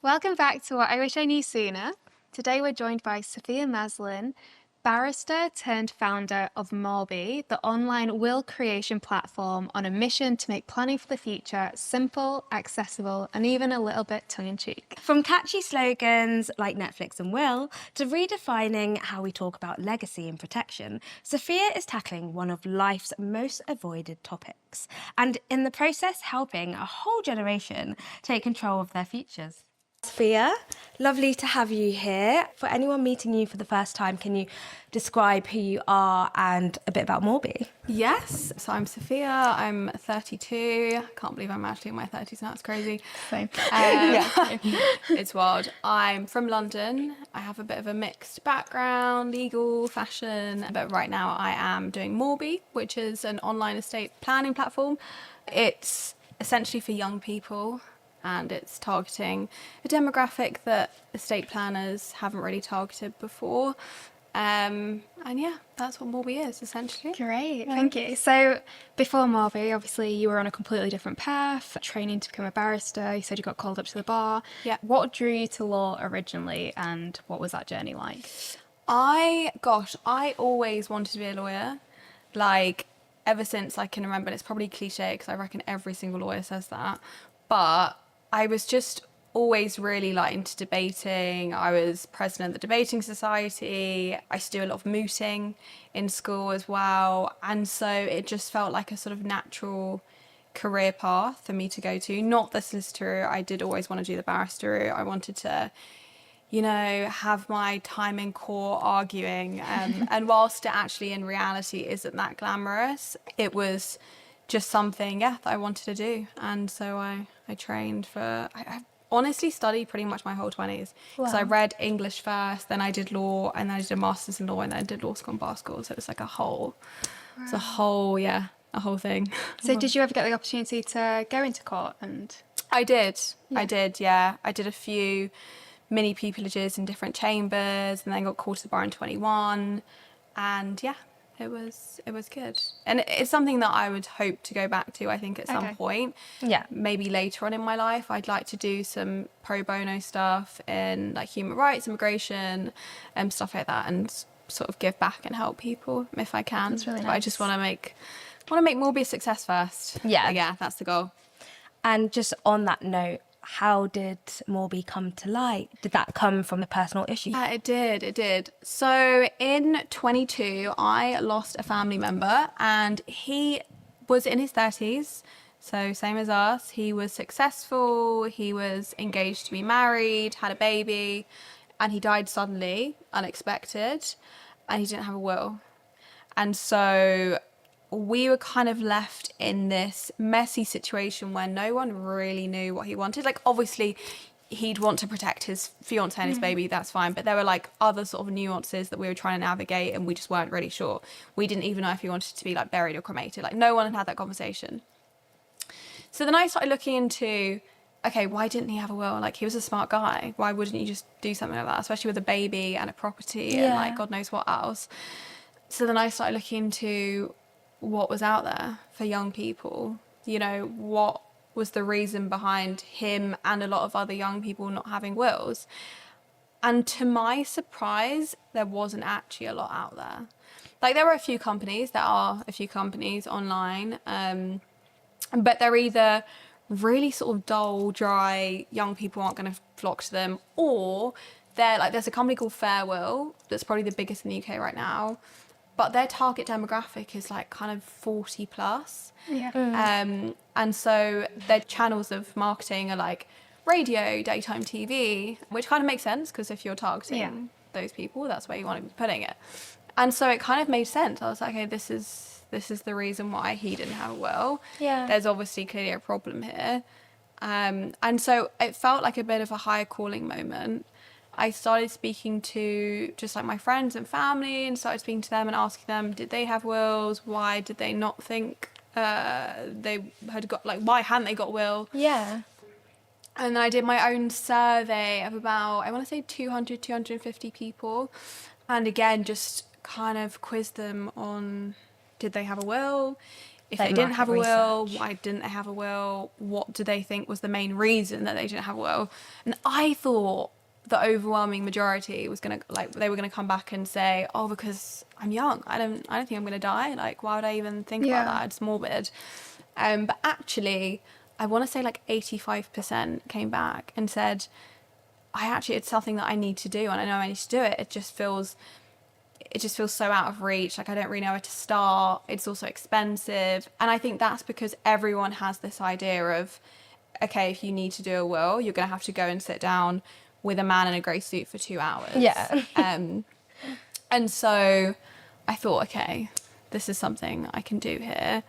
Welcome back to What I Wish I Knew Sooner. Today we're joined by Sophia Maslin, barrister turned founder of Morby, the online will creation platform on a mission to make planning for the future simple, accessible, and even a little bit tongue-in-cheek. From catchy slogans like Netflix and Will to redefining how we talk about legacy and protection, Sophia is tackling one of life's most avoided topics and in the process helping a whole generation take control of their futures. Sophia, lovely to have you here. For anyone meeting you for the first time, can you describe who you are and a bit about Morby? Yes, so I'm Sophia, I'm 32. Can't believe I'm actually in my 30s now, it's crazy. Same. It's wild. I'm from London. I have a bit of a mixed background, legal, fashion, but right now I am doing Morby, which is an online estate planning platform. It's essentially for young people and it's targeting a demographic that estate planners haven't really targeted before. And yeah, that's what Morby is essentially. Great, thank you. So before Morby, obviously you were on a completely different path, training to become a barrister. You said you got called up to the bar. Yeah. What drew you to law originally and what was that journey like? I always wanted to be a lawyer, like ever since I can remember. And it's probably cliche because I reckon every single lawyer says that, but I was just always really like into debating. I was president of the debating society. I used to do a lot of mooting in school as well, and so it just felt like a sort of natural career path for me to go to. Not the solicitor route. I did always want to do the barrister route. I wanted to, have my time in court arguing. And whilst it actually in reality isn't that glamorous, it was just something, that I wanted to do. And so I trained for, I honestly studied pretty much my whole 20s. Because I read English first, then I did law, and then I did a master's in law, and then I did law school and bar school. So it was like a whole thing. So did you ever get the opportunity to go into court? And I did. Yeah. I did, yeah. I did a few mini pupilages in different chambers and then got called to the bar in 21. And yeah, it was good. And it's something that I would hope to go back to, I think, at some point. Yeah. Maybe later on in my life, I'd like to do some pro bono stuff in like human rights, immigration, stuff like that, and sort of give back and help people if I can. That's really But I nice. just want to make Morby a success first. Yeah. Yeah, that's the goal. And just on that note, how did Morby come to light? Did that come from a personal issue? Yeah, it did. So in 22, I lost a family member and he was in his 30s. So same as us. He was successful. He was engaged to be married, had a baby, and he died suddenly, unexpected, and he didn't have a will. And so we were kind of left in this messy situation where no one really knew what he wanted. Like, obviously, he'd want to protect his fiancée and his baby, that's fine. But there were like other sort of nuances that we were trying to navigate and we just weren't really sure. We didn't even know if he wanted to be like buried or cremated. Like, no one had had that conversation. So then I started looking into, okay, why didn't he have a will? Like, he was a smart guy. Why wouldn't you just do something like that? Especially with a baby and a property and like God knows what else. So then I started looking into what was out there for young people. What was the reason behind him and a lot of other young people not having wills? And to my surprise, there wasn't actually a lot out there. Like, there are a few companies online, but they're either really sort of dull, dry, young people aren't going to flock to them, or they're like, there's a company called Fairwill that's probably the biggest in the UK right now, but their target demographic is like kind of 40 plus. Yeah. And so their channels of marketing are like radio, daytime TV, which kind of makes sense because if you're targeting those people, that's where you want to be putting it. And so it kind of made sense. I was like, okay, this is the reason why he didn't have a will. Yeah. There's obviously clearly a problem here. And so it felt like a bit of a higher calling moment. I started speaking to just like my friends and family and started speaking to them and asking them, did they have wills? Why did they not think they had got, like, why hadn't they got a will? Yeah. And then I did my own survey of about, I want to say 200, 250 people. And again, just kind of quizzed them on, did they have a will? if Like they didn't have a market will, research. why didn't they have a will? What do they think was the main reason that they didn't have a will? And I thought the overwhelming majority was gonna, like, they were gonna come back and say, oh, because I'm young, I don't think I'm gonna die. Like, why would I even think about that? It's morbid. But actually, I want to say like 85% came back and said, it's something that I need to do, and I know I need to do it. It just feels so out of reach. Like, I don't really know where to start. It's also expensive. And I think that's because everyone has this idea of, okay, if you need to do a will, you're going to have to go and sit down with a man in a grey suit for 2 hours. Yeah. And so I thought, okay, this is something I can do here.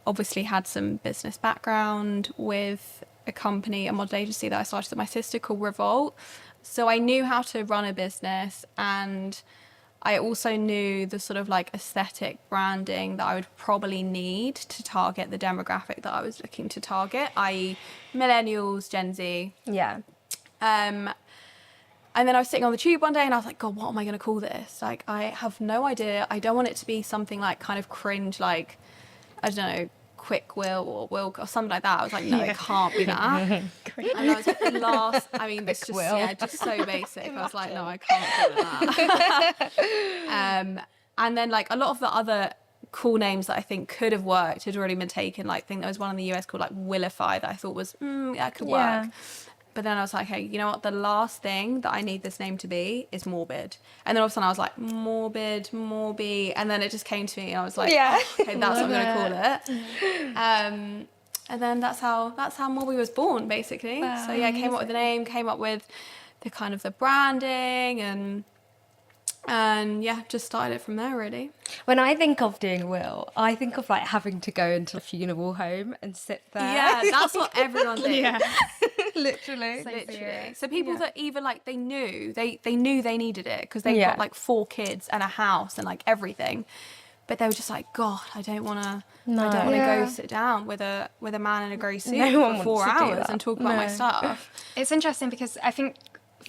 Obviously had some business background with a company, a model agency that I started with my sister called Revolt. So I knew how to run a business, and I also knew the sort of like aesthetic branding that I would probably need to target the demographic that I was looking to target, i.e. millennials, Gen Z. Yeah. And then I was sitting on the tube one day and I was like, God, what am I going to call this? Like, I have no idea. I don't want it to be something like kind of cringe, like, I don't know, quick will or will or something like that. I was like, no, it can't be that. And I was like, the last, I mean, it's just, just so basic. I was like, no, I can't do that. And then like a lot of the other cool names that I think could have worked had already been taken. Like, I think there was one in the US called like Willify that I thought was, that could work. But then I was like, hey, you know what? The last thing that I need this name to be is morbid. And then all of a sudden I was like, morbid, Morby. And then it just came to me and I was like, okay, that's what I'm going to call it. And then that's how Morby was born, basically. Wow, so yeah, came up with the name, came up with the kind of the branding and yeah, just started it from there, really. When I think of doing a will, I think of like having to go into a funeral home and sit there. Yeah, that's what everyone did. Literally. So people that even like they knew they needed it because they've got like 4 kids and a house and like everything, but they were just like, God, I don't want to go sit down with a man in a grey suit for 4 hours and talk about my stuff. It's interesting because I think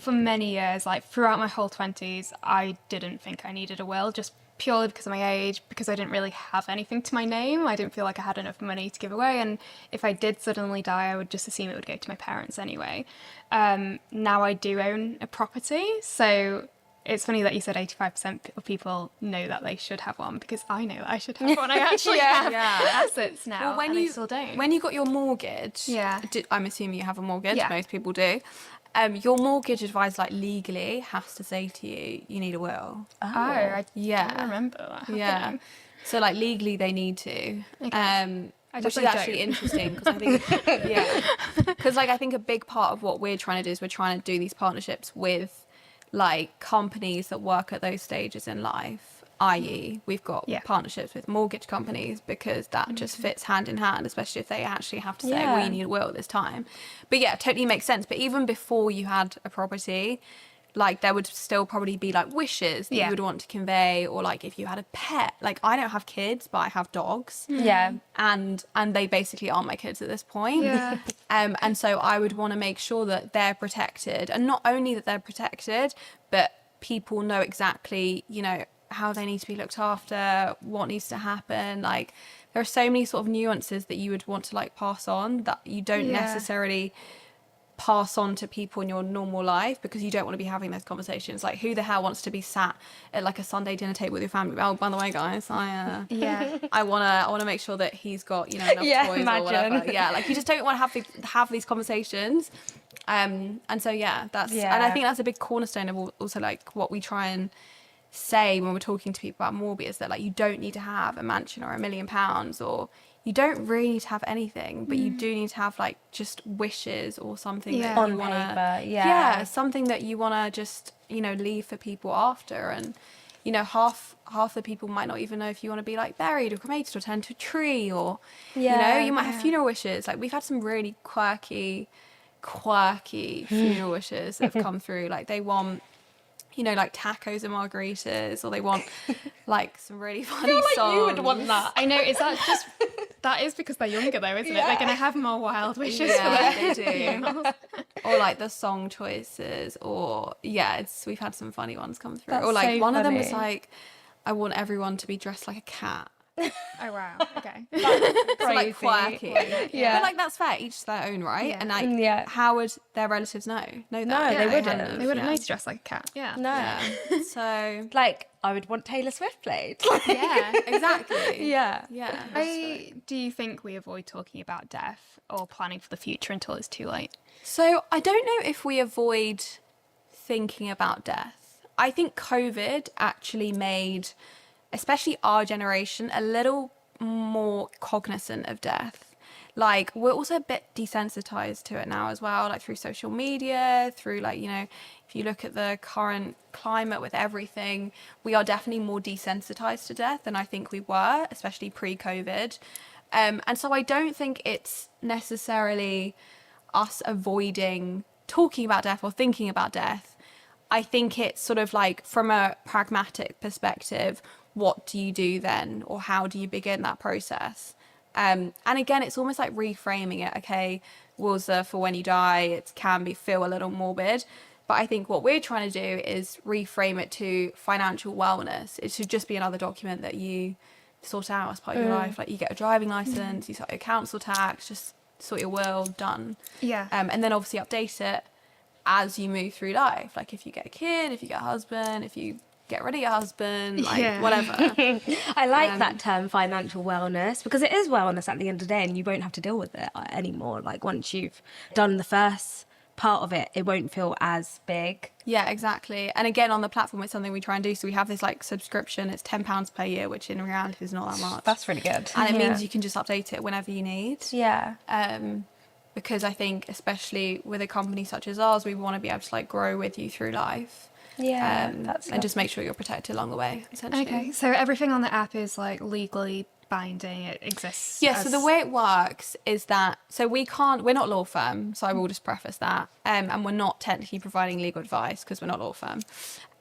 for many years, like throughout my whole 20s, I didn't think I needed a will, just purely because of my age, because I didn't really have anything to my name. I didn't feel like I had enough money to give away, and if I did suddenly die, I would just assume it would go to my parents anyway. Now I do own a property, so it's funny that you said 85% of people know that they should have one, because I know that I should have one. I actually have assets now, and I still don't. When you got your mortgage, I'm assuming you have a mortgage, most people do. Your mortgage advisor, like, legally has to say to you, you need a will. I don't remember that happening. So, like, legally they need to. Okay. Which is actually interesting because I think, because like I think a big part of what we're trying to do is we're trying to do these partnerships with like companies that work at those stages in life. I.e., we've got partnerships with mortgage companies because that just fits hand in hand, especially if they actually have to say, well, you need a will this time. But yeah, totally makes sense. But even before you had a property, like there would still probably be like wishes that you would want to convey, or like if you had a pet. Like I don't have kids, but I have dogs. And they basically are my kids at this point. And so I would want to make sure that they're protected, and not only that they're protected, but people know exactly, you know, how they need to be looked after, what needs to happen. Like there are so many sort of nuances that you would want to like pass on that you don't necessarily pass on to people in your normal life, because you don't want to be having those conversations. Like who the hell wants to be sat at like a Sunday dinner table with your family? Oh, by the way, guys, I want to make sure that he's got, you know, enough toys or whatever. Like you just don't want to have these conversations. And so that's and I think that's a big cornerstone of also like what we try and say when we're talking to people about Morby, is that like you don't need to have a mansion or £1 million, or you don't really need to have anything, but you do need to have like just wishes or something that you want to something that you want to just, you know, leave for people after. And you know, half the people might not even know if you want to be like buried or cremated or turned to a tree, or you know, you might have funeral wishes. Like we've had some really quirky funeral wishes that have come through. Like they want, you know, like tacos and margaritas, or they want like some really funny songs. You would want that. I know. Is that just that is because they're younger though, isn't it? They're going to have more wild wishes for they do. Or like the song choices, or we've had some funny ones come through. That's or like so one funny. of them was like, I want everyone to be dressed like a cat. Oh wow. Okay. So like quirky. Yeah. But like that's fair, each to their own, right? Yeah. And like Yeah. how would their relatives know that? No, Yeah, they wouldn't. kind of, They wouldn't yeah. know to dress like a cat. Yeah. No. Yeah. So Like, I would want Taylor Swift played. Yeah. exactly. Yeah. Yeah. Why do you think we avoid talking about death or planning for the future until it's too late? So I don't know if we avoid thinking about death. I think COVID actually made, especially our generation, a little more cognizant of death. Like, we're also a bit desensitized to it now as well, like through social media, through like, you know, if you look at the current climate with everything, we are definitely more desensitized to death than I think we were, especially pre-COVID. And so I don't think it's necessarily us avoiding talking about death or thinking about death. I think it's sort of like from a pragmatic perspective, what do you do then? Or how do you begin that process? And again, it's almost like reframing it. Okay, rules are for when you die. It can feel a little morbid. But I think what we're trying to do is reframe it to financial wellness. It should just be another document that you sort out as part of your life. Like you get a driving license, you sort your council tax, just sort your will, done. Yeah. And then obviously update it as you move through life. Like if you get a kid, if you get a husband, if you get rid of your husband, like Yeah. whatever. I like that term, financial wellness, because it is wellness at the end of the day, and you won't have to deal with it anymore. Like once you've done the first part of it, it won't feel as big. Yeah, exactly. And again, on the platform, it's something we try and do. So we have this like subscription. It's £10 per year, which in reality is not that much. That's really good. And it Yeah. means you can just update it whenever you need. Yeah. Because I think, especially with a company such as ours, we want to be able to like grow with you through life. Yeah. And just make sure you're protected along the way, essentially. Okay. So everything on the app is like legally binding. It exists. Yeah, so as- the way it works is that, so we're not a law firm, so I will just preface that, and we're not technically providing legal advice because we're not a law firm.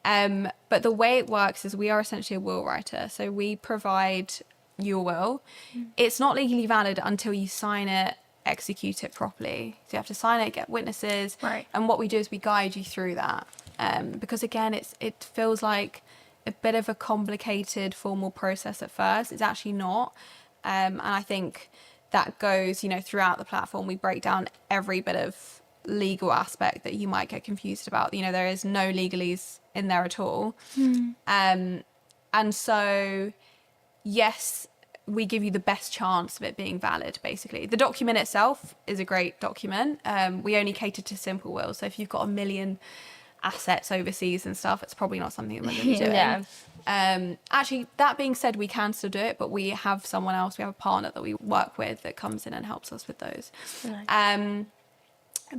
But the way it works is we are essentially a will writer, so we provide your will. It's not legally valid until you sign it, execute it properly. So you have to sign it, get witnesses, Right. and what we do is we guide you through that. Because again, it feels like a bit of a complicated formal process at first. It's actually not. And I think that goes, you know, throughout the platform. We break down every bit of legal aspect that you might get confused about. You know, there is no legalese in there at all. And so, yes, we give you the best chance of it being valid, basically. The document itself is a great document. We only cater to simple wills. So if you've got 1 million assets overseas and stuff, it's probably not something that we're going to be doing. Yeah. Actually, that being said, we can still do it, but we have someone else, we have a partner that we work with that comes in and helps us with those. Nice.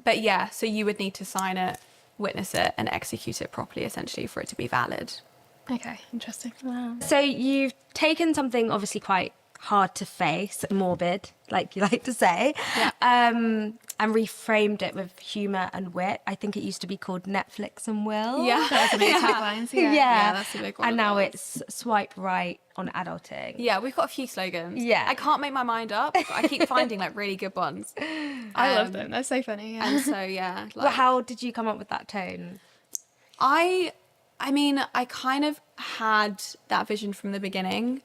But yeah, so you would need to sign it, witness it, and execute it properly, essentially, for it to be valid. Okay. Interesting. Wow. So you've taken something obviously quite hard to face, morbid, like you like to say, and reframed it with humour and wit. I think it used to be called Netflix and Will. Yeah. That's a big taglines. Yeah. Yeah, that's a big one. And of now those. it's swipe right on adulting. Yeah, we've got a few slogans. Yeah. I can't make my mind up. But I keep finding like really good ones. I love them. They're so funny. Yeah. And so yeah. Well, how did you come up with that tone? I mean, I kind of had that vision from the beginning.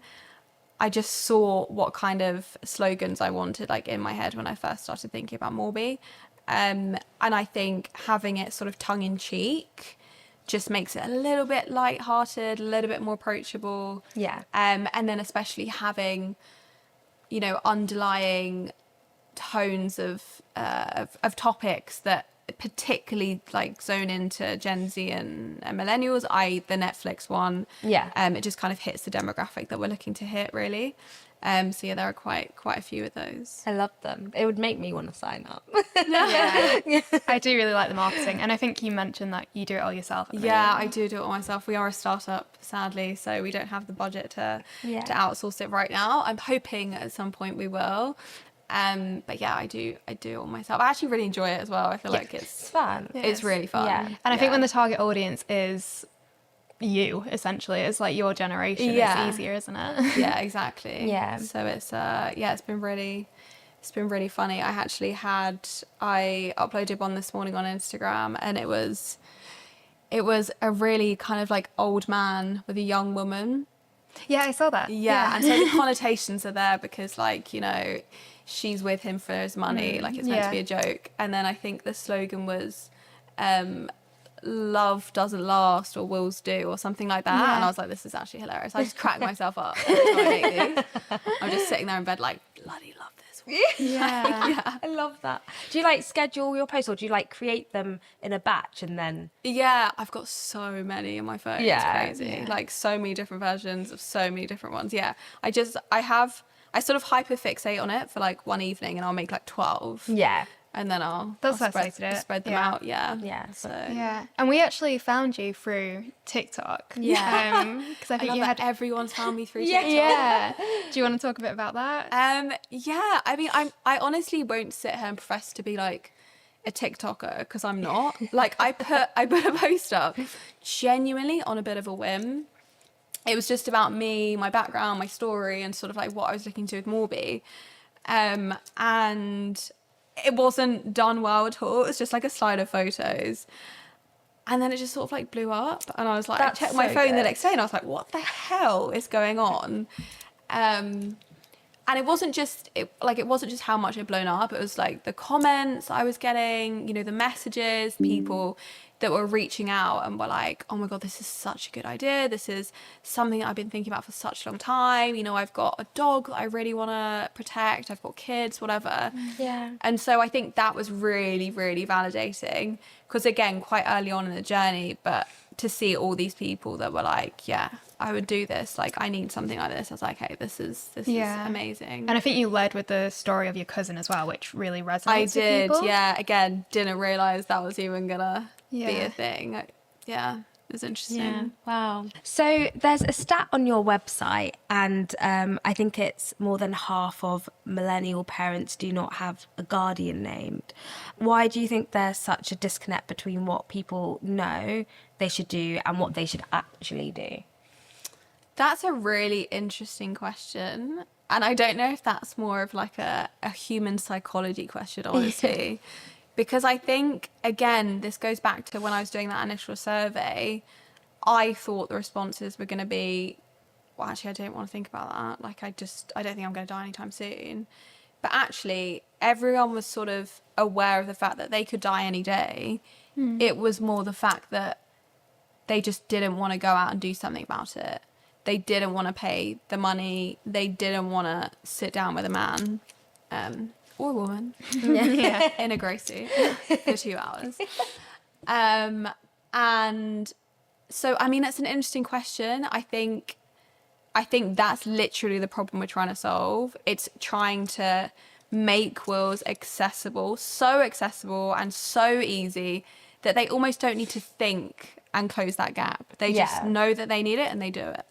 I just saw what kind of slogans I wanted like in my head when I first started thinking about Morby. And I think having it sort of tongue in cheek just makes it a little bit lighthearted, a little bit more approachable. Yeah. And then especially having, you know, underlying tones of topics that particularly like zone into Gen Z and millennials, the Netflix one. Yeah. It just kind of hits the demographic that we're looking to hit, really. So yeah, there are quite a few of those. I love them. It would make me want to sign up. Yeah. I do really like the marketing, and I think you mentioned that you do it all yourself. at the Yeah, moment. I do it all myself. We are a startup, sadly, so we don't have the budget to outsource it right now. I'm hoping at some point we will. But yeah, I do it all myself. I actually really enjoy it as well. I feel like It's fun. it's really fun. Yeah. And I think when the target audience is you, essentially, it's like your generation. Yeah. It's easier, isn't it? Yeah, exactly. Yeah. So it's it's been really funny. I uploaded one this morning on Instagram, and it was a really kind of like old man with a young woman, Yeah, I saw that. Yeah, and so the connotations are there because, like, you know, she's with him for his money, like it's meant to be a joke. And then I think the slogan was, love doesn't last or wills do or something like that. Yeah. And I was like, this is actually hilarious. I just crack myself up every time I make these. I'm just sitting there in bed like, bloody love this one. Yeah. I love that. Do you like schedule your posts, or do you like create them in a batch and then? Yeah, I've got so many in my phone. Yeah, It's crazy. yeah. Like so many different versions of so many different ones. Yeah. I sort of hyper fixate on it for like one evening and I'll make like 12. Yeah. And then I'll That's the best way spread, to do it. spread them Yeah. out. Yeah. Yeah. So Yeah, and we actually found you through TikTok. Yeah. Because I I think love you that had. everyone's found me through Yeah. TikTok. Yeah. Do you want to talk a bit about that? Yeah. I mean, I honestly won't sit here and profess to be like a TikToker because I'm not. Like I put a post up genuinely on a bit of a whim. It was just about me, my background, my story, and sort of like what I was looking to with Morby. And it wasn't done well at all. It was just like a slide of photos. And then it just sort of like blew up. And I was like, That's I checked my so phone the good. next day and I was like, what the hell is going on? And it wasn't just how much it blown up. It was like the comments I was getting, you know, the messages, people that were reaching out and were like, oh my God, this is such a good idea. This is something that I've been thinking about for such a long time. You know, I've got a dog that I really want to protect. I've got kids, whatever. Yeah. And so I think that was really, really validating because, again, quite early on in the journey, but to see all these people that were like, yeah, I would do this. Like, I need something like this. I was like, hey, this is amazing. And I think you led with the story of your cousin as well, which really resonates I with did, people. yeah. Again, didn't realise that was even gonna be Yeah. a thing. Yeah, it was interesting. Yeah. Wow. So there's a stat on your website, and I think it's more than half of millennial parents do not have a guardian named. Why do you think there's such a disconnect between what people know they should do and what they should actually do? That's a really interesting question. And I don't know if that's more of like a human psychology question, honestly. Because I think, again, this goes back to when I was doing that initial survey, I thought the responses were going to be, well, actually, I don't want to think about that. Like, I don't think I'm going to die anytime soon. But actually, everyone was sort of aware of the fact that they could die any day. It was more the fact that they just didn't want to go out and do something about it. They didn't want to pay the money. They didn't want to sit down with a man or a woman in a grey suit for 2 hours. And so, I mean, that's an interesting question. I think that's literally the problem we're trying to solve. It's trying to make wills accessible and so easy that they almost don't need to think and close that gap. They just know that they need it and they do it.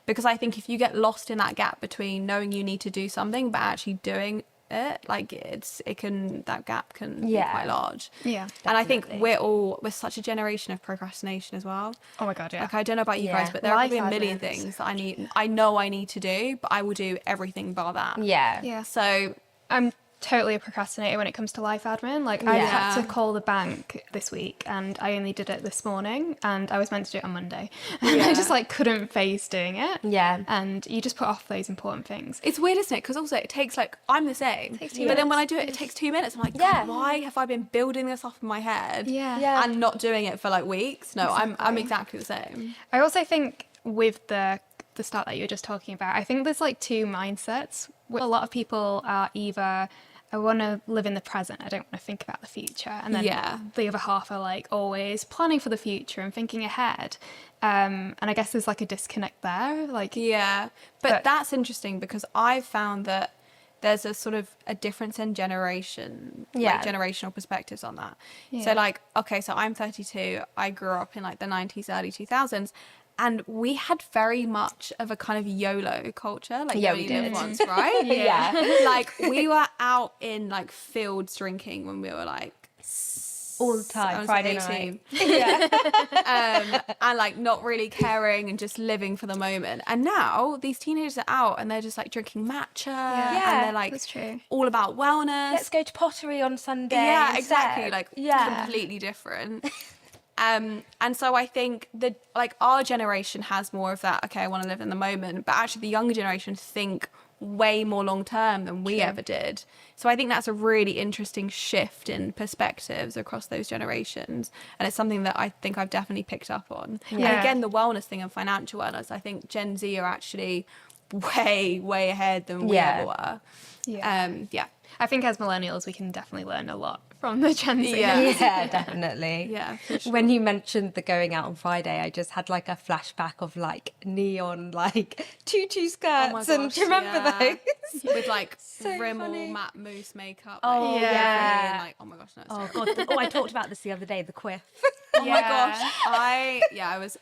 Because I think if you get lost in that gap between knowing you need to do something but actually doing it, like that gap can be quite large. Yeah, and I think we're such a generation of procrastination as well. Oh my God, yeah. Like, I don't know about you guys, but there are probably a million things that I know I need to do, but I will do everything bar that. Yeah. Yeah. So I'm totally a procrastinator when it comes to life admin. Like, I had to call the bank this week and I only did it this morning and I was meant to do it on Monday. And I just like couldn't face doing it. Yeah. And you just put off those important things. it's weird, isn't it? Because also it takes like, I'm the same. takes 2 But then when I minutes. do it, it takes 2 minutes. I'm like, Yeah. God, why have I been building this up in my head? Yeah. And not doing it for like weeks? No, I'm exactly the same. I also think with the start that you were just talking about, I think there's like two mindsets. A lot of people are either, I want to live in the present, I don't want to think about the future. And then the other half are like always planning for the future and thinking ahead. And I guess there's like a disconnect there. Like, Yeah, but that's interesting because I've found that there's a sort of a difference in generational perspectives on that. Yeah. So like, okay, so I'm 32. I grew up in like the 90s, early 2000s. And we had very much of a kind of YOLO culture, like you only live once, right? Yeah. Like we were out in like fields drinking when we were like All the time, I was Friday 18. night. And like not really caring and just living for the moment. And now these teenagers are out and they're just like drinking matcha and they're like that's true. all about wellness. Let's go to pottery on Sunday. Yeah, instead. exactly. Like completely different. And so I think that like our generation has more of that, okay, I want to live in the moment, but actually the younger generation think way more long term than we ever did. So I think that's a really interesting shift in perspectives across those generations, and it's something that I think I've definitely picked up on. And again, the wellness thing and financial wellness, I think Gen Z are actually way ahead than we ever were. I think as millennials, we can definitely learn a lot from the Gen Z. Yeah, definitely. Yeah, for sure. When you mentioned the going out on Friday, I just had like a flashback of like neon like tutu skirts, and do you remember those? With like So Rimmel funny. matte mousse makeup. Oh, like, yeah. and, like, oh my gosh, no. Oh god! I talked about this the other day. The quiff. Oh my gosh, I was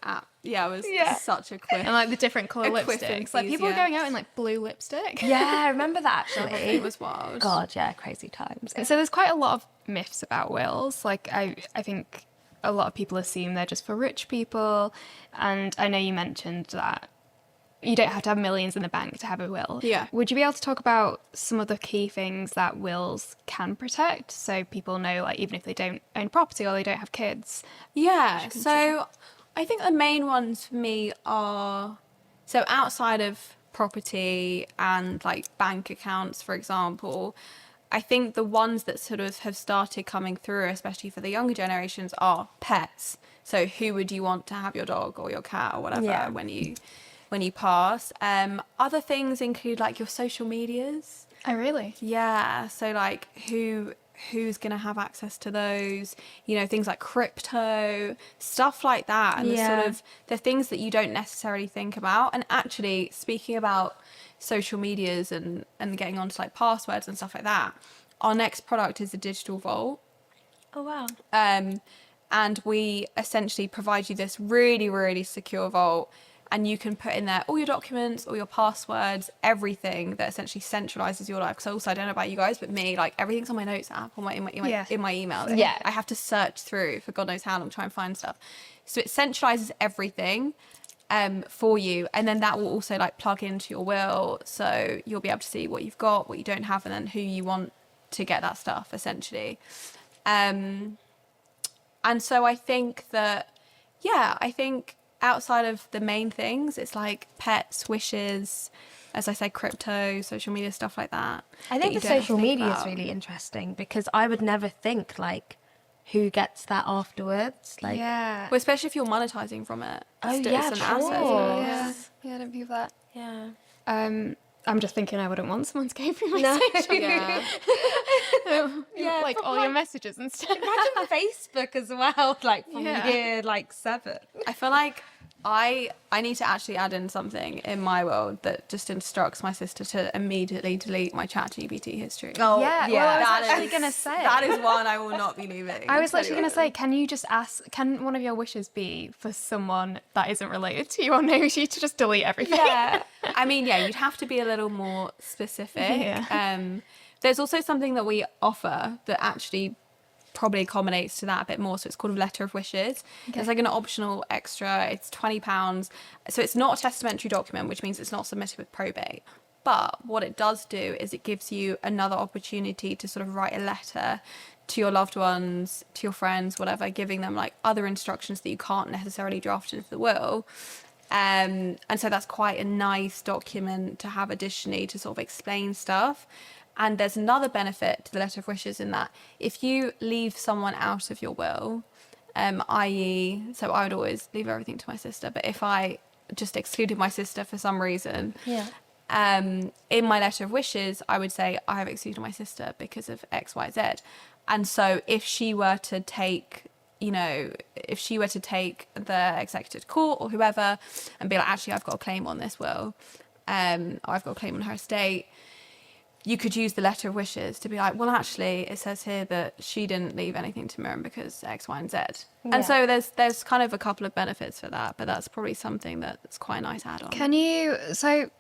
such a quiff. And like the different colour A quiff lipsticks. Like people were enthusiast. going out in like blue lipstick. Yeah, I remember that actually. It was wild. God, yeah, crazy times. So there's quite a lot of myths about wills. Like I think a lot of people assume they're just for rich people. And I know you mentioned that you don't have to have millions in the bank to have a will. Yeah. Would you be able to talk about some of the key things that wills can protect, so people know, like, even if they don't own property or they don't have kids? Yeah, so I think the main ones for me are, so outside of property and like bank accounts, for example, I think the ones that sort of have started coming through, especially for the younger generations, are pets. So who would you want to have your dog or your cat or whatever when you pass? Other things include like your social medias. Oh, really? Yeah, so like who's going to have access to those, you know, things like crypto, stuff like that, and the sort of the things that you don't necessarily think about. And actually, speaking about social medias and getting onto like passwords and stuff like that, our next product is a digital vault. Oh wow. And we essentially provide you this really secure vault, and you can put in there all your documents, all your passwords, everything that essentially centralizes your life. Because also, I don't know about you guys, but me, like, everything's on my notes app, on in my emails. Yeah. I have to search through for God knows how long, try and find stuff. So it centralizes everything for you, and then that will also like plug into your will, so you'll be able to see what you've got, what you don't have, and then who you want to get that stuff, essentially. And so I think that, I think outside of the main things, it's like pets, wishes, as I said, crypto, social media, stuff like that. I think the social media is really interesting, because I would never think like who gets that afterwards. Like, Yeah. Well, especially if you're monetizing from it. Oh, It's yeah, an sure. asset, isn't it? Yeah. Yeah, I don't believe that. yeah. I'm just thinking I wouldn't want someone to go through my No. social Yeah. Yeah, like from, all your messages and stuff. Imagine Facebook as well, like from Yeah. year like 7. I feel like I need to actually add in something in my world that just instructs my sister to immediately delete my ChatGPT history. Oh, Yeah, well, I was That actually is- going to say. That is one I will not be leaving. I was literally going to say, can you just ask, can one of your wishes be for someone that isn't related to you or knows you to just delete everything? Yeah. I mean, yeah, you'd have to be a little more specific. Yeah. There's also something that we offer that actually probably accommodates to that a bit more. So it's called a letter of wishes. Okay. It's like an optional extra. It's £20. So it's not a testamentary document, which means it's not submitted with probate. But what it does do is it gives you another opportunity to sort of write a letter to your loved ones, to your friends, whatever, giving them like other instructions that you can't necessarily draft into the will. And so that's quite a nice document to have additionally to sort of explain stuff. And there's another benefit to the letter of wishes in that if you leave someone out of your will, i.e., so I would always leave everything to my sister, but if I just excluded my sister for some reason, in my letter of wishes, I would say I have excluded my sister because of X, Y, Z. And so if she were to take, if she were to take the executor to court or whoever and be like, actually, I've got a claim on this will, or I've got a claim on her estate, you could use the letter of wishes to be like, well, actually, it says here that she didn't leave anything to Miriam because X, Y, and Z. Yeah. And so there's kind of a couple of benefits for that, but that's probably something that's quite a nice add-on. Can you, so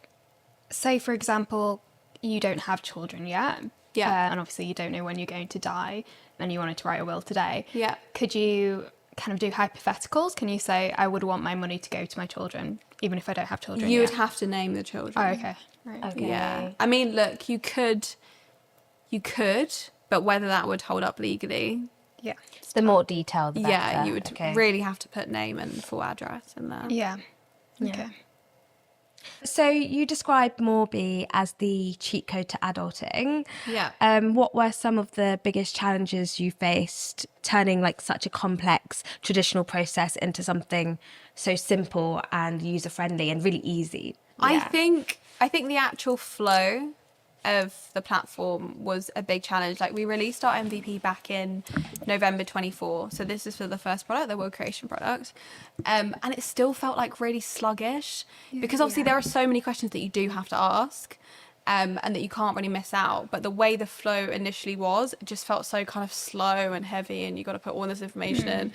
say, for example, you don't have children yet. Yeah. And obviously you don't know when you're going to die and you wanted to write a will today. Yeah. Could you kind of do hypotheticals? Can you say, I would want my money to go to my children, even if I don't have children You yet? would have to name the children. Oh, okay. Right. Okay. Yeah. I mean, look, you could, but whether that would hold up legally, Yeah. The more detail, the better. Yeah, you would Okay. really have to put name and full address in there. Yeah. Yeah. Okay. So you described Morby as the cheat code to adulting. Yeah. What were some of the biggest challenges you faced turning like such a complex traditional process into something so simple and user friendly and really easy? I think the actual flow of the platform was a big challenge. Like we released our MVP back in November 24. So this is for the first product, the World Creation product. And it still felt like really sluggish because obviously there are so many questions that you do have to ask. And that you can't really miss out. But the way the flow initially was, it just felt so kind of slow and heavy and you got to put all this information in.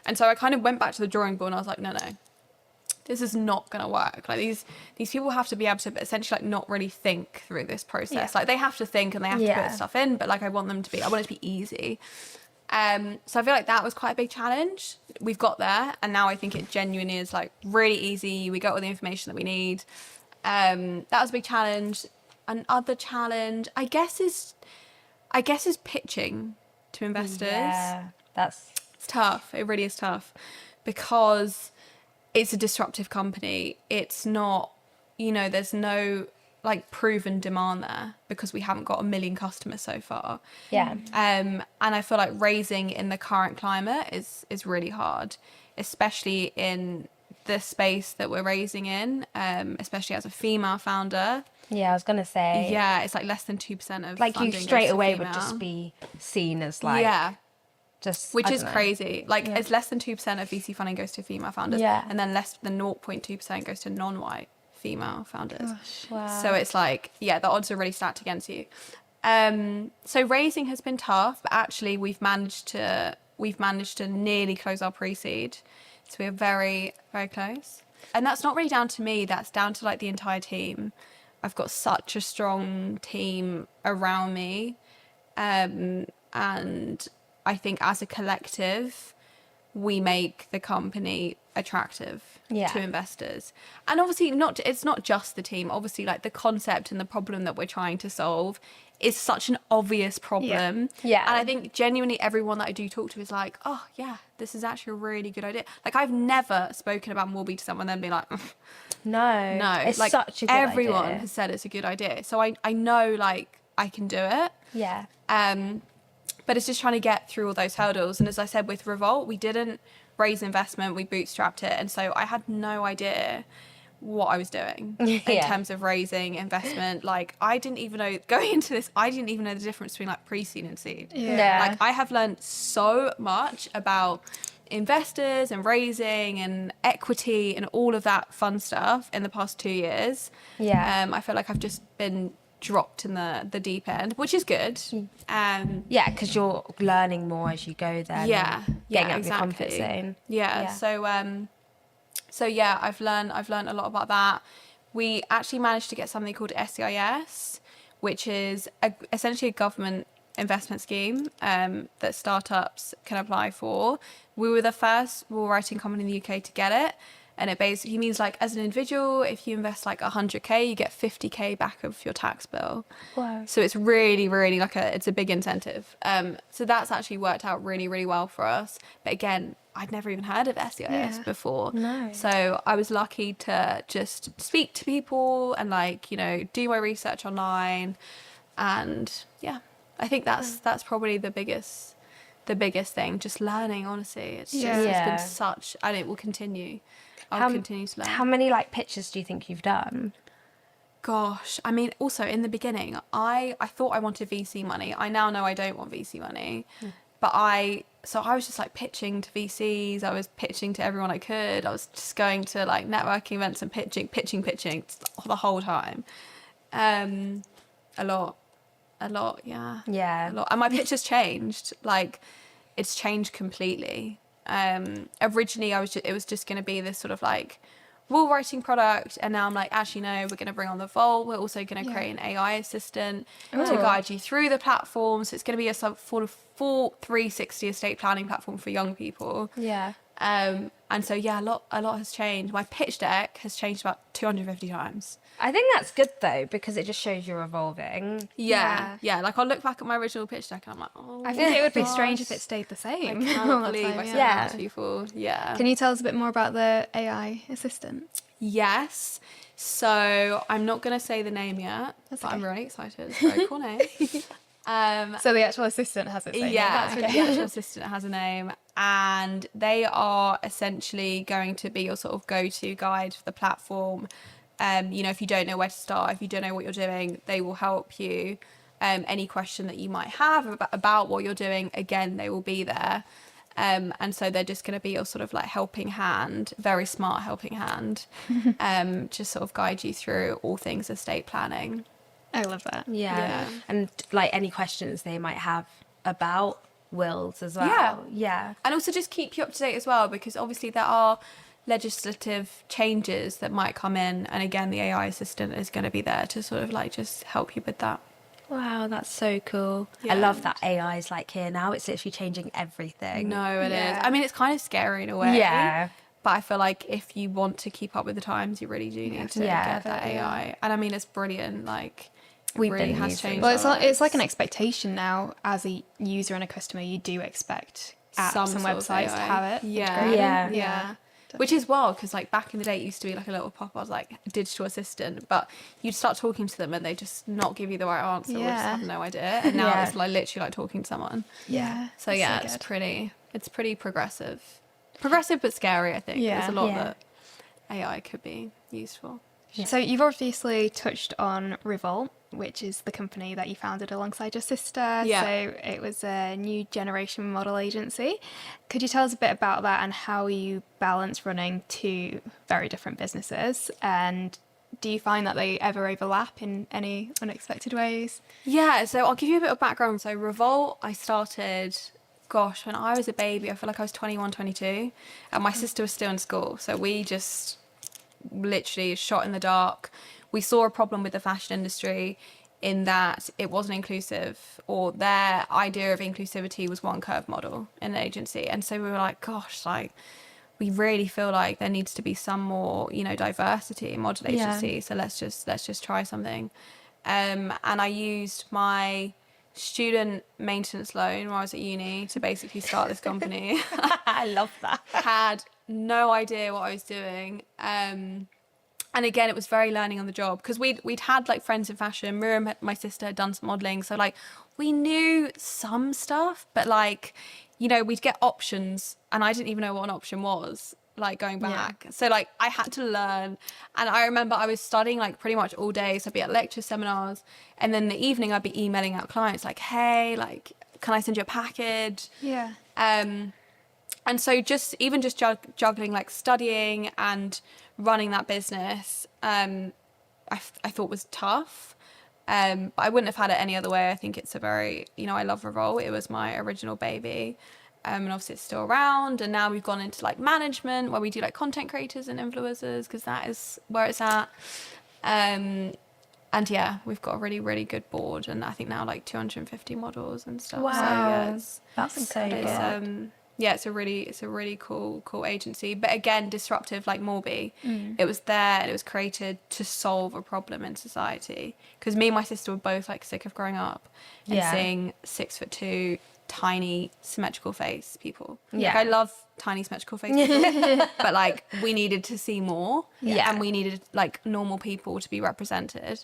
And so I kind of went back to the drawing board and I was like, no, this is not going to work. Like these people have to be able to essentially like not really think through this process. Like they have to think and they have to put stuff in, but like I want it to be easy. So I feel like that was quite a big challenge. We've got there and now I think it genuinely is like really easy. We got all the information that we need. That was a big challenge. Another challenge, I guess is pitching to investors. Yeah, It's tough. It really is tough because it's a disruptive company. It's not, there's no like proven demand there because we haven't got 1 million customers so far. Yeah. And I feel like raising in the current climate is really hard, especially in the space that we're raising in, especially as a female founder. Yeah, I was gonna say. Yeah, it's like less than 2% of Like you funding straight goes to away would female. just be seen as like just which I is don't know. crazy. Like it's less than 2% of VC funding goes to female founders, and then less than 0.2% goes to non-white female founders. Wow. So it's like, the odds are really stacked against you. So raising has been tough, but actually we've managed to nearly close our pre-seed. So we're very, very close. And that's not really down to me. That's down to like the entire team. I've got such a strong team around me. And I think as a collective, we make the company attractive to investors. And obviously it's not just the team. Obviously like the concept and the problem that we're trying to solve is such an obvious problem. Yeah. And I think genuinely everyone that I do talk to is like, oh yeah, this is actually a really good idea. Like I've never spoken about Morby to someone and then be like, no, it's like such a good everyone idea. has said it's a good idea. So I know like I can do it. Yeah. But it's just trying to get through all those hurdles. And as I said, with Revolt, we didn't raise investment, we bootstrapped it. And so I had no idea what I was doing in terms of raising investment. Like I didn't even know, going into this, I didn't even know the difference between like pre-seed and seed. Yeah. Like I have learned so much about investors and raising and equity and all of that fun stuff in the past 2 years. I feel like I've just been dropped in the deep end, which is good. Because you're learning more as you go there. Getting out of your comfort zone. So I've learned a lot about that. We actually managed to get something called SEIS, which is essentially a government investment scheme that startups can apply for. We were the first will writing company in the UK to get it. And it basically means like as an individual, if you invest like 100k, you get 50k back of your tax bill. Wow. So it's really, really it's a big incentive. So that's actually worked out really, really well for us. But again, I'd never even heard of SEIS before. No. So I was lucky to just speak to people and like, do my research online. And I think that's probably the biggest thing, just learning, honestly. It's been such, and it will continue. I'll continue to learn. How many like pitches do you think you've done? Gosh, I mean, also in the beginning, I thought I wanted VC money. I now know I don't want VC money. But I was just like pitching to VCs. I was pitching to everyone I could. I was just going to like networking events and pitching the whole time. A lot, yeah. Yeah. A lot. And my pitch has changed. Like, it's changed completely. Originally it was just going to be this sort of like rule writing product, and now I'm like, actually no, we're going to bring on the Vault. We're also going to create an AI assistant to guide you through the platform. So it's going to be a full 360 estate planning platform for young people. And so yeah, a lot has changed. My pitch deck has changed about 250 times. I think that's good though, because it just shows you're evolving. Yeah. Like I'll look back at my original pitch deck and I'm like, oh, I think it would be gosh, strange if it stayed the I same. cannot all the believe time, I said yeah. that to people. Yeah. Can you tell us a bit more about the AI assistant? Yes. So I'm not going to say the name yet, but I'm okay. really excited. It's a very cool name. So the actual assistant has its own name. Yeah, That's the really actual assistant has a name, and they are essentially going to be your sort of go-to guide for the platform. You know, if you don't know where to start, if you don't know what you're doing, they will help you. Any question that you might have about what you're doing, again, they will be there. And so they're just going to be your sort of like helping hand, very smart helping hand, just sort of guide you through all things estate planning. I love that. Yeah. And like any questions they might have about wills as well. Yeah. And also just keep you up to date as well, because obviously there are legislative changes that might come in. And again, the AI assistant is going to be there to sort of like just help you with that. Wow, that's so cool. Yeah. I love that AI is like here now. It's literally changing everything. No, it is. Yeah. I mean, it's kind of scary in a way. Yeah. But I feel like if you want to keep up with the times, you really do need to get that AI. And I mean, it's brilliant. Like, it We've really been has using changed. Well, our it's like an lives. expectation now as a user and a customer. You do expect apps Some and sort of websites to AI. have it. Yeah. integrated. Yeah. Yeah. Which is wild, because like back in the day, it used to be like a little pop-up, like digital assistant, but you'd start talking to them and they just not give you the right answer or just Yeah. have no idea. And now Yeah. it's like literally like talking to someone. Yeah. So yeah, good. it's pretty progressive. Progressive but scary, I think. Yeah. There's a lot Yeah. that AI could be used for. So you've obviously touched on Revolt, which is the company that you founded alongside your sister. Yeah. So it was a new generation model agency. Could you tell us a bit about that and how you balance running two very different businesses? And do you find that they ever overlap in any unexpected ways? Yeah, so I'll give you a bit of background. So Revolt, I started, gosh, when I was a baby. I feel like I was 21, 22, and my sister was still in school. So we just literally shot in the dark. We saw a problem with the fashion industry in that it wasn't inclusive, or their idea of inclusivity was one curve model in an agency. And so we were like, gosh, like, we really feel like there needs to be some more, you know, diversity in model Yeah. agency. So let's just try something. And I used my student maintenance loan when I was at uni to basically start this company. I love that. Had no idea what I was doing. And again, it was very learning on the job, because we'd had like friends in fashion. Miriam, my sister, had done some modelling, so like we knew some stuff, but like, you know, we'd get options and I didn't even know what an option was, like going back. So like I had to learn. And I remember I was studying like pretty much all day. So I'd be at lecture seminars, and then in the evening I'd be emailing out clients like, hey, like, can I send you a package? Yeah. And so just juggling like studying and running that business, I thought was tough. But I wouldn't have had it any other way. I think it's a very, you know, I love Revolt. It was my original baby. And obviously it's still around. And now we've gone into like management, where we do like content creators and influencers, because that is where it's at. And yeah, we've got a really, really good board. And I think now like 250 models and stuff. Wow. So yeah, it's, That's so good. yeah, it's a really cool agency. But again, disruptive like Morby. It was there and it was created to solve a problem in society. Because me and my sister were both like sick of growing up and Yeah. seeing 6'2", tiny symmetrical face people. Yeah. Like, I love tiny symmetrical face people, but like we needed to see more. Yeah. And we needed like normal people to be represented.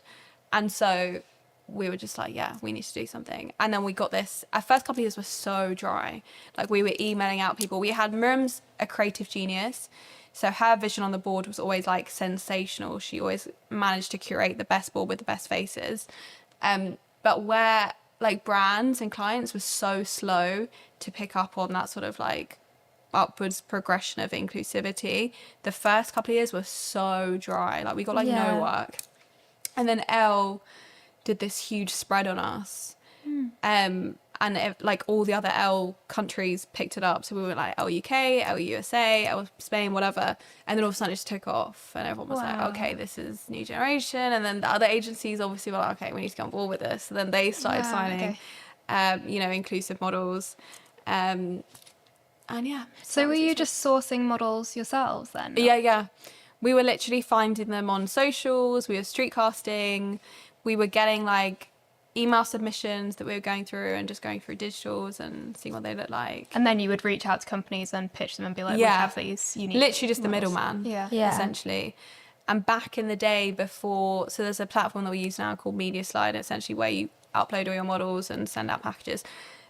And so we were just like, yeah, we need to do something. And then we got this. Our first couple of years were so dry. Like, we were emailing out people. We had Miriam's a creative genius, so her vision on the board was always like sensational. She always managed to curate the best board with the best faces. But where like brands and clients were so slow to pick up on that sort of like upwards progression of inclusivity, the first couple of years were so dry. Like, we got like no work. And then Elle did this huge spread on us. And like all the other L countries picked it up. So we were like L UK, L USA, L Spain, whatever. And then all of a sudden it just took off. And everyone was like, okay, this is new generation. And then the other agencies obviously were like, okay, we need to get on board with this. So then they started signing, you know, inclusive models. And And yeah. So that were was you it. just sourcing models yourselves then? Yeah. We were literally finding them on socials. We were street casting. We were getting like email submissions that we were going through and just going through digitals and seeing what they look like. And then you would reach out to companies and pitch them and be like, we Yeah. have these unique Literally just the models. middleman, Yeah. essentially. And back in the day before, so there's a platform that we use now called Media Slide, essentially where you upload all your models and send out packages.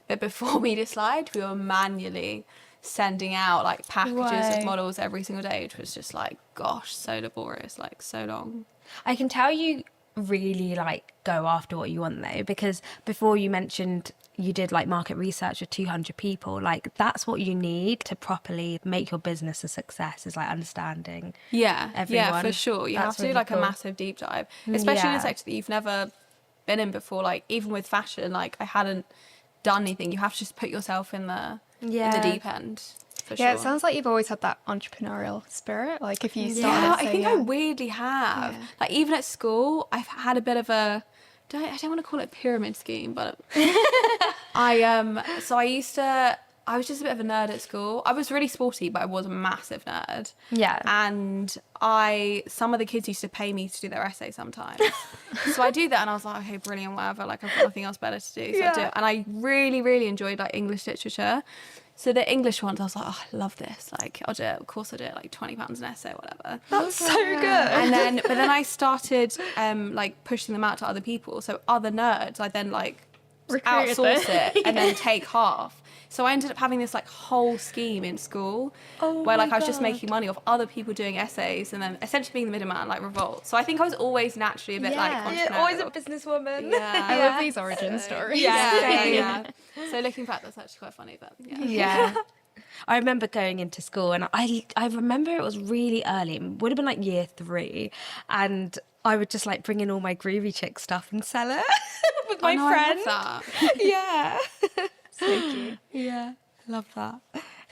But before Media Slide, we were manually sending out like packages of models every single day, which was just like, gosh, so laborious, like so long. I can tell you really like go after what you want though, because before you mentioned you did like market research with 200 people, like that's what you need to properly make your business a success, is like understanding everyone. Yeah, for sure. You That's have to really do like cool. a massive deep dive, especially in Yeah. a sector that you've never been in before. Like even with fashion, like I hadn't done anything. You have to just put yourself in the deep end. For Yeah, sure. it sounds like you've always had that entrepreneurial spirit. Like if you started Yeah, it, so I think I young. weirdly have. Yeah. Like even at school, I've had a bit of a. I don't want to call it a pyramid scheme, but So I was just a bit of a nerd at school. I was really sporty, but I was a massive nerd. Yeah. And some of the kids used to pay me to do their essay sometimes. So I do that and I was like, okay, brilliant, whatever. Like I've got nothing else better to do. So I do it. And I really, really enjoyed like English literature. So the English ones, I was like, oh, I love this. Like I'll do it. Of course I'll do it. Like £20 an essay or whatever. That's so good. And then I started like pushing them out to other people. So other nerds, I then like Recruited outsource them. it and then take half. So I ended up having this like whole scheme in school where like I was just making money off other people doing essays and then essentially being the middleman, like Revolt. So I think I was always naturally a bit like Yeah. entrepreneurial. Always a businesswoman. Yeah. I love these origin stories. Yeah. So looking back, that's actually quite funny, but yeah. Yeah. I remember going into school and I remember it was really early. It would have been like year 3. And I would just like bring in all my groovy chick stuff and sell it with my I friends. love that. Yeah. So cute. Yeah. Love that.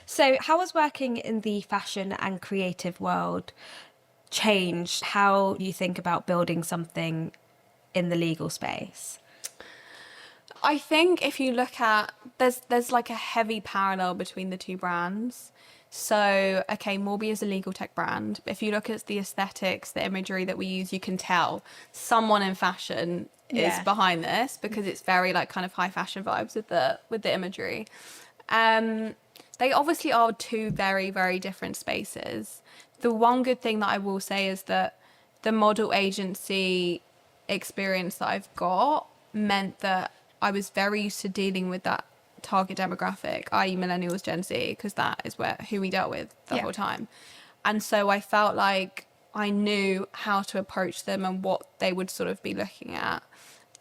So how has working in the fashion and creative world changed how you think about building something in the legal space? I think if you look at there's like a heavy parallel between the two brands. So, okay, Morby is a legal tech brand. But if you look at the aesthetics, the imagery that we use, you can tell someone in fashion is behind this because it's very like kind of high fashion vibes with the imagery. They obviously are two very, very different spaces. The one good thing that I will say is that the model agency experience that I've got meant that I was very used to dealing with that target demographic, i.e. millennials, Gen Z, because that is who we dealt with the whole time. And so I felt like I knew how to approach them and what they would sort of be looking at.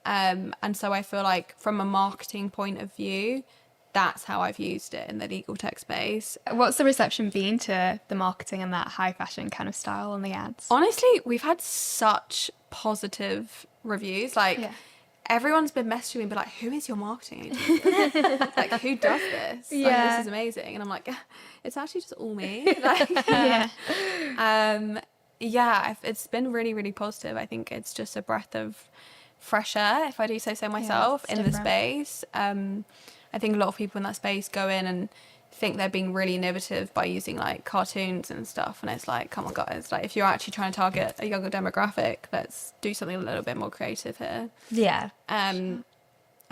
And so I feel like from a marketing point of view, that's how I've used it in the legal tech space. What's the reception been to the marketing and that high fashion kind of style on the ads? Honestly, we've had such positive reviews. Like, everyone's been messaging me and be like, who is your marketing agent? Like, who does this? Like, this is amazing. And I'm like, it's actually just all me. Like, it's been really, really positive. I think it's just a breath of fresh air, if I do say so myself, in the space. I think a lot of people in that space go in and think they're being really innovative by using like cartoons and stuff, and it's like, come on guys, like if you're actually trying to target a younger demographic, let's do something a little bit more creative here. And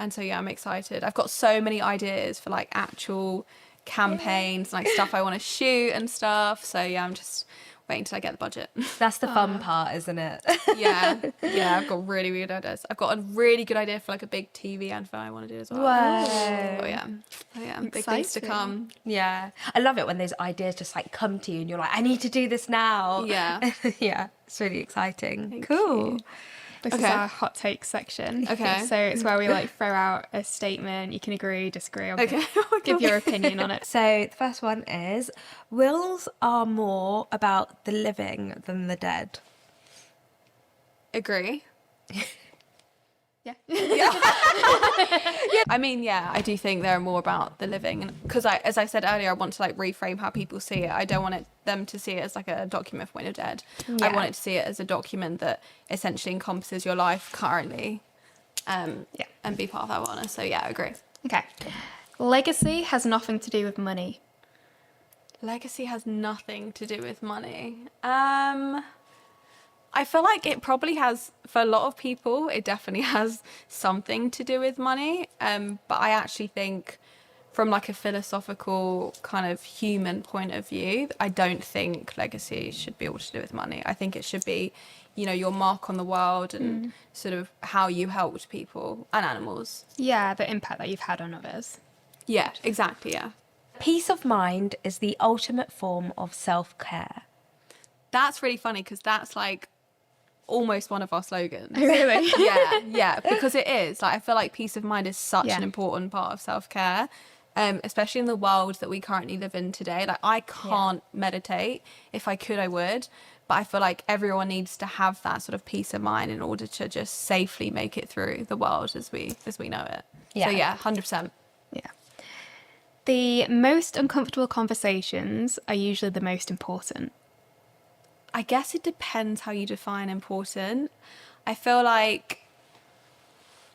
so I'm excited. I've got so many ideas for like actual campaigns, like stuff I want to shoot and stuff, so I'm just waiting till I get the budget. That's the fun part, isn't it? I've got really, really good ideas. I've got a really good idea for like a big TV advert I want to do as well. Wow. Big things to come. Yeah. I love it when those ideas just like come to you and you're like, I need to do this now. Yeah. It's really exciting. Thank Cool. you. This is our hot take section. Okay. So it's where we like throw out a statement. You can agree, disagree, or Okay. give your opinion on it. So the first one is, wills are more about the living than the dead. Agree. Yeah. I mean, I do think they're more about the living, and because as I said earlier, I want to like reframe how people see it. I don't want them to see it as like a document for when you're dead. I want it to see it as a document that essentially encompasses your life currently, and be part of that wellness. So I agree. Okay. Legacy has nothing to do with money. Legacy has nothing to do with money. I feel like it probably has, for a lot of people, it definitely has something to do with money. But I actually think from like a philosophical kind of human point of view, I don't think legacy should be all to do with money. I think it should be, you know, your mark on the world and sort of how you helped people and animals. Yeah, the impact that you've had on others. Yeah, exactly, yeah. Peace of mind is the ultimate form of self-care. That's really funny because that's like almost one of our slogans. Really? Yeah, because it is. Like, I feel like peace of mind is such Yeah. an important part of self-care, especially in the world that we currently live in today. Like, I can't meditate. If I could, I would. But I feel like everyone needs to have that sort of peace of mind in order to just safely make it through the world as we know it. Yeah. So yeah, 100%. Yeah. The most uncomfortable conversations are usually the most important. I guess it depends how you define important. I feel like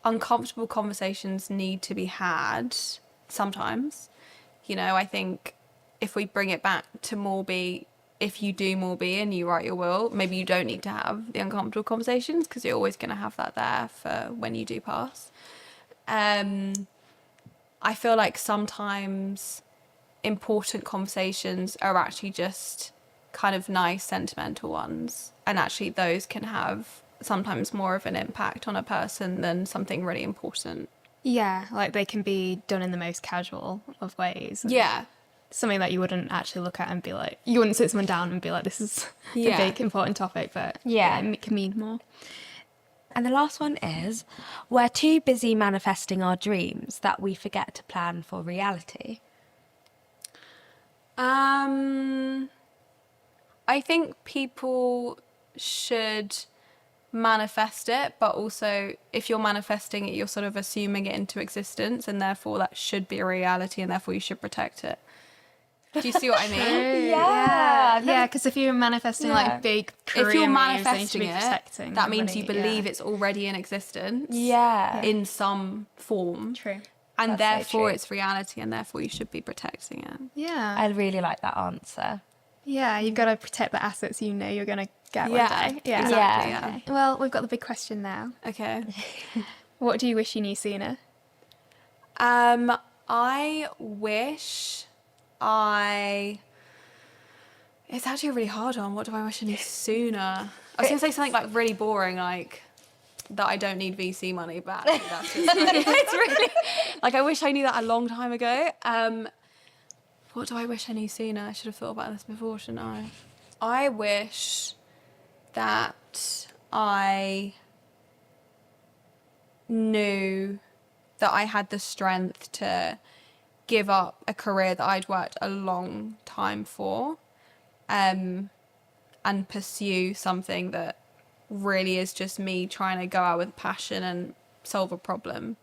uncomfortable conversations need to be had sometimes. You know, I think if we bring it back to Morby, if you do Morby and you write your will, maybe you don't need to have the uncomfortable conversations because you're always going to have that there for when you do pass. I feel like sometimes important conversations are actually just kind of nice sentimental ones, and actually those can have sometimes more of an impact on a person than something really important. Yeah, like they can be done in the most casual of ways. Yeah, Something that you wouldn't actually look at and be like, you wouldn't sit someone down and be like, this is Yeah. a big important topic, but Yeah. it can mean more. And the last one is, we're too busy manifesting our dreams that we forget to plan for reality. I think people should manifest it, but also if you're manifesting it, you're sort of assuming it into existence, and therefore that should be a reality, and therefore you should protect it. Do you see what I mean? Yeah, because if you're manifesting Yeah. like big career If you're moves, then you should manifesting be it, protecting that the means you money, believe yeah. it's already in existence. Yeah. In some form. True. And That's so therefore true. it's reality, and therefore you should be protecting it. Yeah. I really like that answer. Yeah, you've got to protect the assets you know you're going to get Yeah, one day. Yeah. exactly, Yeah. yeah. Well, we've got the big question now. Okay. What do you wish you knew sooner? I wish I... It's actually a really hard one. What do I wish I knew sooner? I was going to say something like really boring, like that I don't need VC money, but actually that's just really, it's really... Like, I wish I knew that a long time ago. What do I wish I knew sooner? I should have thought about this before, shouldn't I? I wish that I knew that I had the strength to give up a career that I'd worked a long time for, and pursue something that really is just me trying to go out with passion and solve a problem.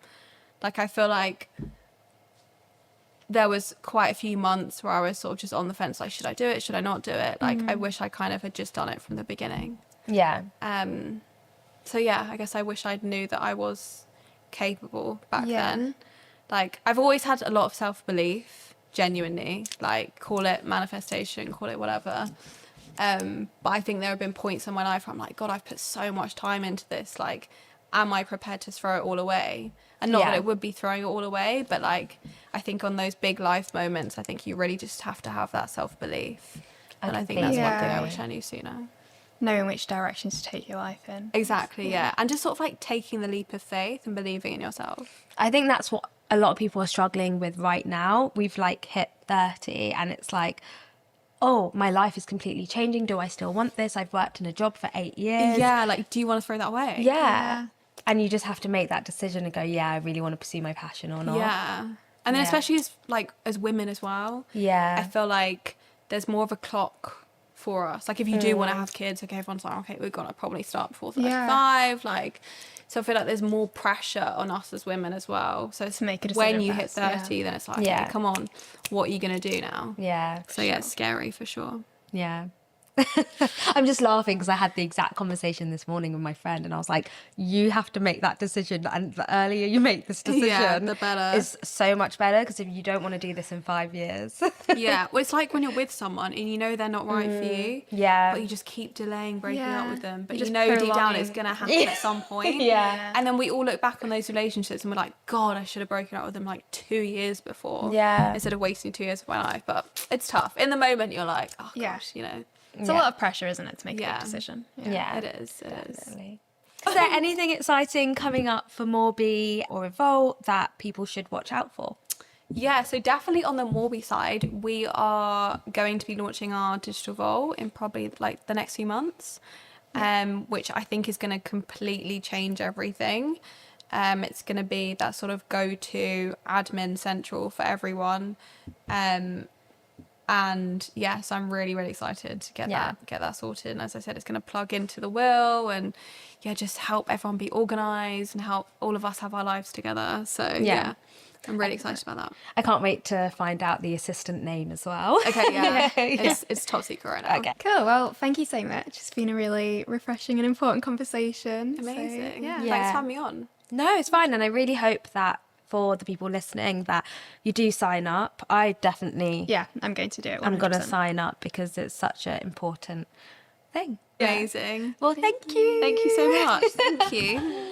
Like, I feel like there was quite a few months where I was sort of just on the fence, like, should I do it? Should I not do it? Like, I wish I kind of had just done it from the beginning. Yeah. So yeah, I guess I wish I knew that I was capable back Yeah. then. Like, I've always had a lot of self-belief, genuinely. Like, call it manifestation, call it whatever. But I think there have been points in my life where I'm like, God, I've put so much time into this. Like, am I prepared to throw it all away? And not Yeah. that it would be throwing it all away, but like, I think on those big life moments, I think you really just have to have that self-belief. And I think that's one thing I Yeah. wish I knew sooner. Knowing which directions to take your life in. Exactly, yeah. And just sort of like taking the leap of faith and believing in yourself. I think that's what a lot of people are struggling with right now. We've like hit 30 and it's like, oh, my life is completely changing. Do I still want this? I've worked in a job for 8 years. Yeah, like, do you want to throw that away? Yeah. And you just have to make that decision and go, yeah, I really want to pursue my passion or not. Yeah. And then Yeah. especially as women as well. Yeah. I feel like there's more of a clock for us. Like, if you do want to have kids, okay, everyone's like, okay, we've got to probably start before 35. Like, so I feel like there's more pressure on us as women as well. So it's To make a decision when you hit fast, 30, then it's like, Yeah. okay, come on, what are you going to do now? Yeah. So yeah, it's scary for sure. Yeah. I'm just laughing because I had the exact conversation this morning with my friend, and I was like, you have to make that decision, and the earlier you make this decision, the better. is so much better, because if you don't want to do this in 5 years. Yeah, well, it's like when you're with someone and you know they're not right for you, Yeah. but you just keep delaying breaking up with them, but you Just know deep down prolonging. it's going to happen at some point. Yeah. And then we all look back on those relationships and we're like, God, I should have broken up with them like 2 years before. Yeah. Instead of wasting 2 years of my life. But it's tough. In the moment, you're like, oh, Yeah. gosh, you know. It's a lot of pressure, isn't it, to make a Yeah. big decision? Yeah. It is. Definitely. Is there anything exciting coming up for Morby or Revolt that people should watch out for? Yeah, so definitely on the Morby side, we are going to be launching our digital vault in probably like the next few months, which I think is going to completely change everything. It's going to be that sort of go-to admin central for everyone. And yes, I'm really, really excited to get that sorted. And as I said, it's going to plug into the will and just help everyone be organised and help all of us have our lives together. So yeah, I'm really excited about that. I can't wait to find out the assistant name as well. Okay, yeah. It's top secret right now. Okay. Cool. Well, thank you so much. It's been a really refreshing and important conversation. Amazing. So, yeah. Thanks for having me on. No, it's fine. And I really hope that for the people listening that you do sign up. I definitely Yeah, I'm going to do it. I'm going to 100%. sign up because it's such an important thing. Amazing. Well, thank you. Thank you so much. Thank you.